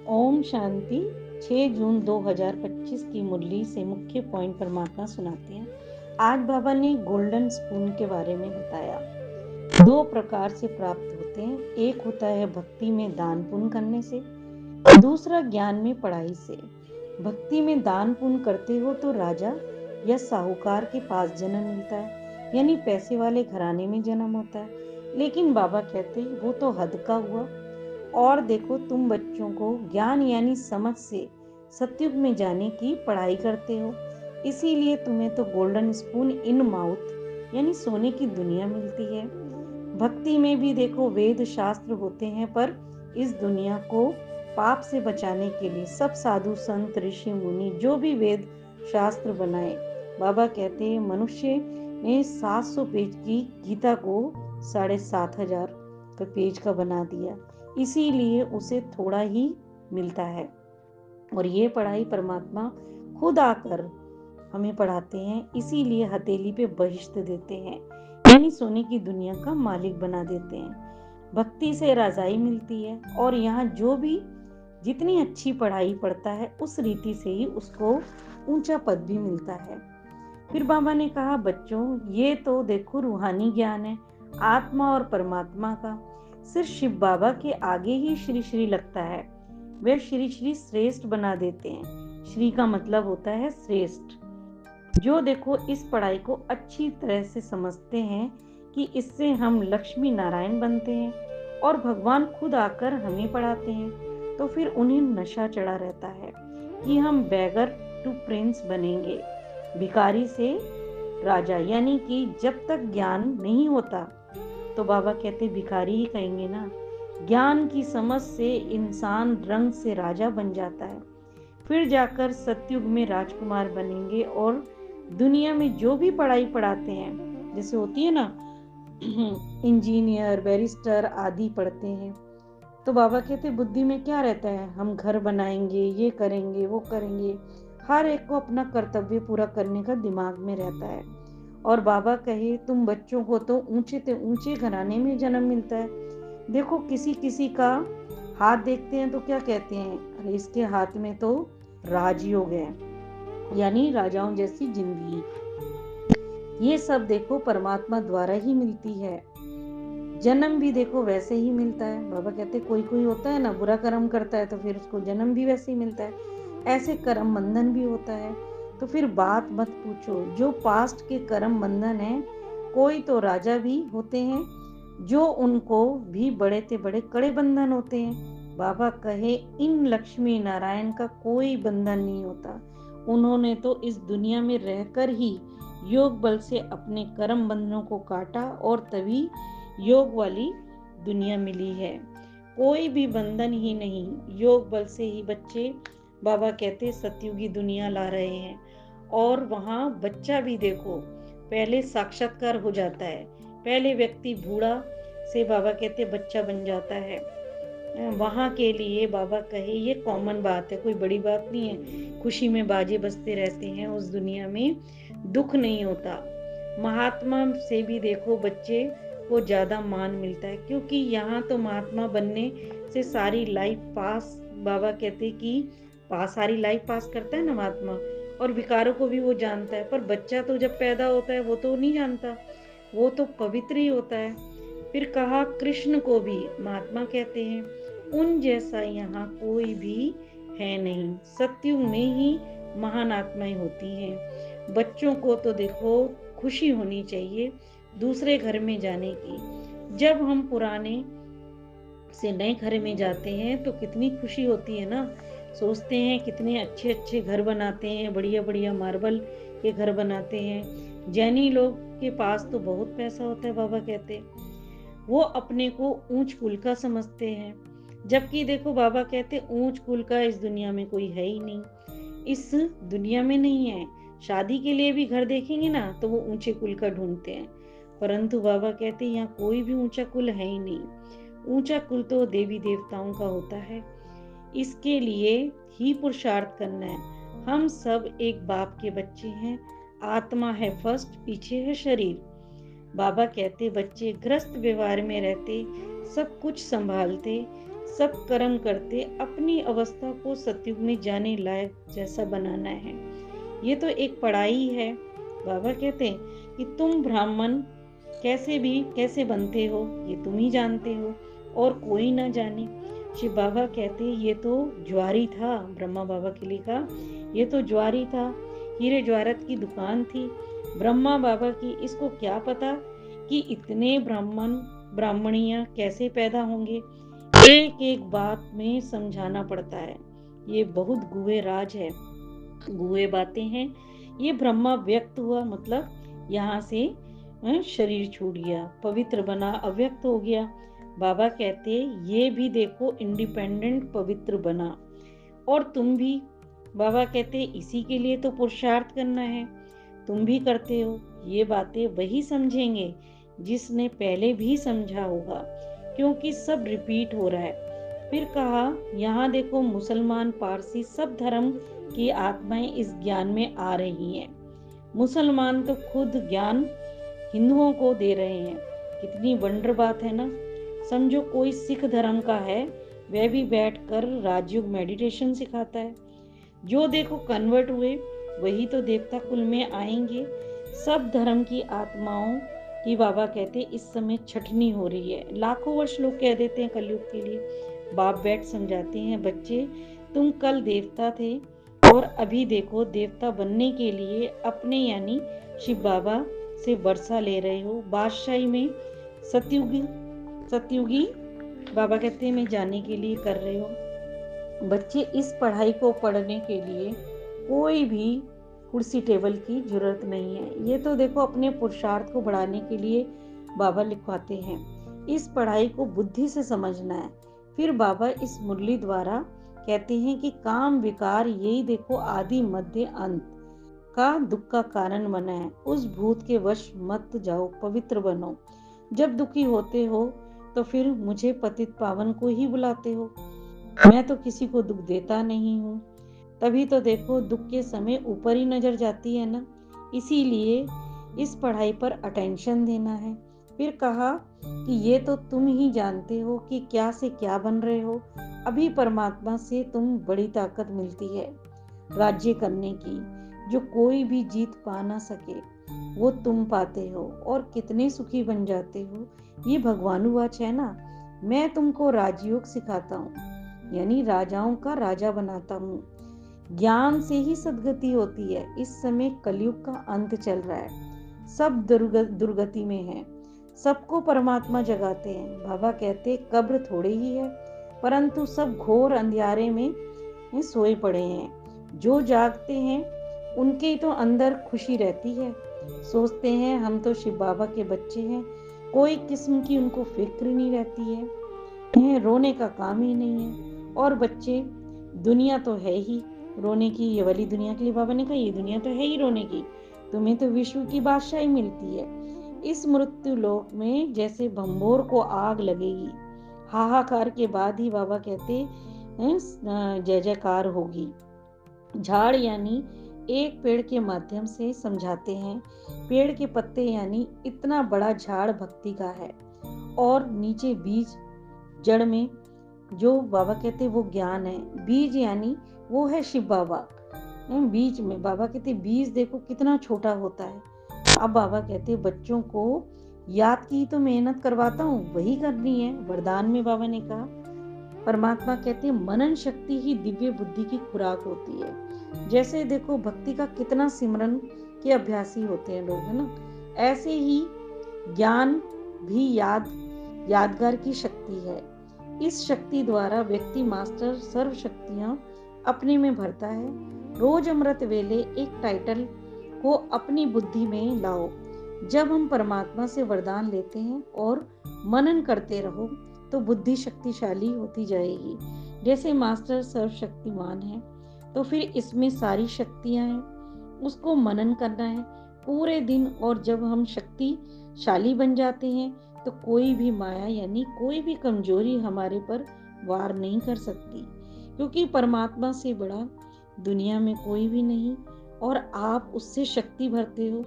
ओम शांति। 6 जून 2025 की मुरली से मुख्य पॉइंट परमात्मा सुनाते हैं। आज बाबा ने गोल्डन स्पून के बारे में बताया। 2 प्रकार से प्राप्त होते हैं। एक होता है भक्ति में दान पुण्य करने से, दूसरा ज्ञान में पढ़ाई से। भक्ति में दान पुण्य करते हो तो राजा या साहूकार के पास जन्म मिलता है, यानी पैसे वाले घराने में जन्म होता है। लेकिन बाबा कहते वो तो हद का हुआ। और देखो, तुम बच्चों को ज्ञान यानी समझ से सतयुग में जाने की पढ़ाई करते हो, इसीलिए तुम्हें तो गोल्डन स्पून इन माउथ यानी सोने की दुनिया मिलती है। भक्ति में भी देखो वेद शास्त्र होते हैं, पर इस दुनिया को पाप से बचाने के लिए सब साधु संत ऋषि मुनि जो भी वेद शास्त्र बनाए, बाबा कहते हैं मनुष्य ने 700 पेज की गीता को 7,500 पेज का बना दिया, इसीलिए उसे थोड़ा ही मिलता है। और ये पढ़ाई परमात्मा खुद आकर हमें पढ़ाते हैं, इसीलिए हथेली पे बहिष्त देते हैं, यानी सोने की दुनिया का मालिक बना देते हैं। भक्ति से राजाई मिलती है, और यहाँ जो भी जितनी अच्छी पढ़ाई पढ़ता है उस रीति से ही उसको ऊंचा पद भी मिलता है। फिर बाबा ने कहा, बच्चों ये तो देखो रूहानी ज्ञान है, आत्मा और परमात्मा का। सिर्फ शिव बाबा के आगे ही श्री श्री लगता है, वे श्री श्री श्रेष्ठ बना देते हैं। श्री का मतलब होता है श्रेष्ठ। जो देखो इस पढ़ाई को अच्छी तरह से समझते हैं कि इससे हम लक्ष्मी नारायण बनते हैं और भगवान खुद आकर हमें पढ़ाते हैं, तो फिर उन्हें नशा चढ़ा रहता है कि हम बैगर टू प्रिंस बनेंगे, भिखारी से राजा। यानी कि जब तक ज्ञान नहीं होता तो बाबा कहते भिखारी ही कहेंगे ना। ज्ञान की समझ से इंसान रंग से राजा बन जाता है, फिर जाकर सतयुग में राजकुमार बनेंगे। और दुनिया में जो भी पढ़ाई पढ़ाते हैं, जैसे होती है ना इंजीनियर बैरिस्टर आदि पढ़ते हैं, तो बाबा कहते बुद्धि में क्या रहता है, हम घर बनाएंगे, ये करेंगे, वो करेंगे। हर एक को अपना कर्तव्य पूरा करने का दिमाग में रहता है। और बाबा कहे तुम बच्चों को तो ऊंचे से ऊंचे घराने में जन्म मिलता है। देखो किसी किसी का हाथ देखते हैं तो क्या कहते हैं, अरे इसके हाथ में तो राजयोग है, यानी राजाओं जैसी जिंदगी। ये सब देखो परमात्मा द्वारा ही मिलती है। जन्म भी देखो वैसे ही मिलता है। बाबा कहते कोई कोई होता है ना, बुरा कर्म करता है तो फिर उसको जन्म भी वैसे ही मिलता है। ऐसे कर्म बंधन भी होता है। तो फिर बात मत पूछो, जो पास्ट के कर्म बंधन है, कोई तो राजा भी होते हैं जो उनको भी बड़े से बड़े कड़े बंधन होते हैं। बाबा कहे इन लक्ष्मी नारायण का कोई बंधन नहीं होता। उन्होंने तो इस दुनिया में रहकर ही योग बल से अपने कर्म बंधनों को काटा, और तभी योग वाली दुनिया मिली है। कोई भी बंधन ही नहीं, योग बल से ही बच्चे बाबा कहते सतयुगी दुनिया ला रहे हैं। और वहाँ बच्चा भी देखो पहले साक्षात्कार हो जाता है, पहले व्यक्ति बूढ़ा से बाबा कहते बच्चा बन जाता है। वहाँ के लिए बाबा कहे ये कॉमन बात है, कोई बड़ी बात नहीं है। खुशी में बाजे बजते रहते हैं, उस दुनिया में दुख नहीं होता। महात्मा से भी देखो बच्चे को ज्यादा मान मिलता है, क्योंकि यहाँ तो महात्मा बनने से सारी लाइफ पास, बाबा कहते कि सारी लाइफ पास करता है ना महात्मा, और विकारों को भी वो जानता है। पर बच्चा तो जब पैदा होता है वो तो नहीं जानता, वो तो पवित्र ही होता है। फिर कहा कृष्ण को भी महात्मा कहते हैं, उन जैसा यहाँ कोई भी है नहीं। सतयुग में ही महान आत्माएं होती हैं। बच्चों को तो देखो खुशी होनी चाहिए दूसरे घर में जाने की। जब हम पुराने से नए घर में जाते हैं तो कितनी खुशी होती है ना। सोचते हैं कितने अच्छे अच्छे घर बनाते हैं, बढ़िया बढ़िया मार्बल के घर बनाते हैं। जैनी लोग के पास तो बहुत पैसा होता है, बाबा कहते वो अपने को ऊंच कुल का समझते हैं, जबकि देखो बाबा कहते ऊंच कुल का इस दुनिया में कोई है ही नहीं, इस दुनिया में नहीं है। शादी के लिए भी घर देखेंगे ना तो वो ऊंचे कुल का ढूंढते हैं, परंतु बाबा कहते यहाँ कोई भी ऊंचा कुल है ही नहीं। ऊंचा कुल तो देवी देवताओं का होता है, इसके लिए ही पुरुषार्थ करना है। हम सब एक बाप के बच्चे हैं, आत्मा है फर्स्ट, पीछे है शरीर। बाबा कहते बच्चे ग्रस्त व्यवहार में रहते, सब कुछ संभालते, सब कर्म करते अपनी अवस्था को सतयुग में जाने लायक जैसा बनाना है। ये तो एक पढ़ाई है। बाबा कहते हैं कि तुम ब्राह्मण कैसे बनते हो ये तुम ही जानते हो और कोई ना जाने। शिव बाबा कहते ये तो ज्वारी था, ब्रह्मा बाबा के लिए कहा ये तो ज्वारी था, हीरे ज्वारत की दुकान थी ब्रह्मा बाबा की। इसको क्या पता कि इतने ब्राह्मणियां कैसे पैदा होंगे। एक एक बात में समझाना पड़ता है। ये बहुत गुहे राज है, गुहे बातें हैं। ये ब्रह्मा व्यक्त हुआ मतलब यहाँ से शरीर छूट गया, पवित्र बना, अव्यक्त हो गया। बाबा कहते ये भी देखो इंडिपेंडेंट पवित्र बना। और तुम भी, बाबा कहते इसी के लिए तो पुरुषार्थ करना है, तुम भी करते हो। ये बातें वही समझेंगे जिसने पहले भी समझा होगा, क्योंकि सब रिपीट हो रहा है। फिर कहा यहाँ देखो मुसलमान, पारसी, सब धर्म की आत्माएं इस ज्ञान में आ रही हैं। मुसलमान तो खुद ज्ञान हिंदुओं को दे रहे हैं। कितनी वंडर बात है ना। समझो कोई सिख धर्म का है, वह भी बैठकर राजयोग मेडिटेशन सिखाता है। जो देखो कन्वर्ट हुए वही तो देवता कुल में आएंगे। सब धर्म की आत्माओं की बाबा कहते इस समय छटनी हो रही है। लाखों वर्ष लोग कह देते हैं कलयुग के लिए। बाप बैठ समझाते हैं बच्चे तुम कल देवता थे और अभी देखो देवता बनने के लिए अपने यानी शिव बाबा से वर्षा ले रहे हो। बादशाही में सतयुगी बाबा कहते हैं मैं जाने के लिए कर रहे हो। बच्चे इस पढ़ाई को पढ़ने के लिए कोई भी कुर्सी टेबल की जरूरत नहीं है। ये तो देखो अपने पुरुषार्थ को बढ़ाने के लिए बाबा लिखवाते हैं। इस पढ़ाई को बुद्धि से समझना है। फिर बाबा इस मुरली द्वारा कहते हैं कि काम विकार यही देखो आदि मध्य अंत का दुख का कारण बना है। उस भूत के वश मत जाओ, पवित्र बनो। जब दुखी होते हो तो फिर मुझे पतित पावन को ही बुलाते हो। मैं तो किसी को दुख देता नहीं हूँ। तभी तो देखो दुख के समय ऊपर ही नजर जाती है ना। इसीलिए इस पढ़ाई पर अटेंशन देना है। फिर कहा कि ये तो तुम ही जानते हो कि क्या से क्या बन रहे हो। अभी परमात्मा से तुम बड़ी ताकत मिलती है राज्य करने की, जो कोई भी जीत पा ना सके वो तुम पाते हो और कितने सुखी बन जाते हो। ये भगवानुवाच है ना। मैं तुमको राजयोग सिखाता हूँ, यानी राजाओं का राजा बनाता हूँ। ज्ञान से ही सद्गति होती है। इस समय कलयुग का अंत चल रहा है, सब दुर्गति में है, सबको परमात्मा जगाते हैं। बाबा कहते कब्र थोड़े ही है, परंतु सब घोर अंधियारे में सोए पड़े हैं। जो जागते हैं उनके ही तो अंदर खुशी रहती है। सोचते हैं हम तो शिव बाबा के बच्चे हैं, कोई किस्म की उनको फिक्र नहीं रहती है, रोने का काम ही नहीं है। और बच्चे दुनिया तो है ही रोने की, ये वाली दुनिया के लिए बाबा ने कहा ये दुनिया तो है ही रोने की, तुम्हें तो विश्व की बादशाही मिलती है। इस मृत्यु लोक में जैसे भंबोर को आग लगेगी, हाहाकार के बाद ही बाबा कहते जय जयकार होगी। झाड़ यानी एक पेड़ के माध्यम से समझाते हैं। पेड़ के पत्ते यानी इतना बड़ा झाड़ भक्ति का है, और नीचे बीज जड़ में जो बाबा कहते वो ज्ञान है। बीज यानी वो है शिव बाबा। बीज में बाबा कहते बीज देखो कितना छोटा होता है। अब बाबा कहते बच्चों को याद की तो मेहनत करवाता हूँ, वही करनी है। वरदान में बाबा ने कहा परमात्मा कहते हैं मनन शक्ति ही दिव्य बुद्धि की खुराक होती है। जैसे देखो भक्ति का कितना सिमरन के अभ्यासी होते हैं लोग, है ना। ऐसे ही ज्ञान भी यादगार की शक्ति है। इस शक्ति द्वारा व्यक्ति मास्टर सर्व शक्तियां अपने में भरता है। रोज अमृत वेले एक टाइटल को अपनी बुद्धि में लाओ। जब हम परमात्मा से वरदान लेते हैं और मनन करते रहो तो बुद्धि शक्तिशाली होती जाएगी। जैसे मास्टर सर्वशक्तिमान है तो फिर इसमें सारी शक्तियां हैं, उसको मनन करना है पूरे दिन। और जब हम शक्तिशाली बन जाते हैं तो कोई भी माया यानी कोई भी कमजोरी हमारे पर वार नहीं कर सकती, क्योंकि परमात्मा से बड़ा दुनिया में कोई भी नहीं। और आप उससे शक्ति भरते हो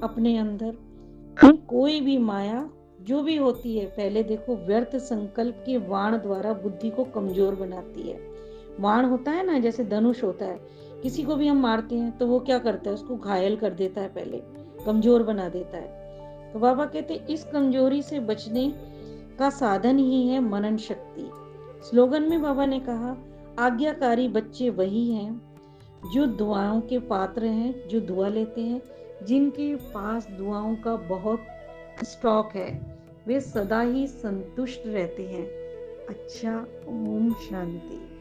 अपने अंदर, कोई भी माया जो भी होती है, पहले देखो व्यर्थ संकल्प के वाण द्वारा बुद्धि को कमजोर बनाती है। वाण होता है ना, जैसे धनुष होता है, किसी को भी हम मारते हैं तो वो क्या करता है, उसको घायल कर देता है, पहले कमजोर बना देता है। तो बाबा कहते इस कमजोरी से बचने का साधन ही है मनन शक्ति। स्लोगन में बाबा ने कहा, आज्ञाकारी बच्चे वही हैं जो दुआओं के पात्र हैं, जो दुआ लेते हैं, जिनके पास दुआओं का बहुत स्टॉक है, वे सदा ही संतुष्ट रहते हैं। अच्छा, ओम शांति।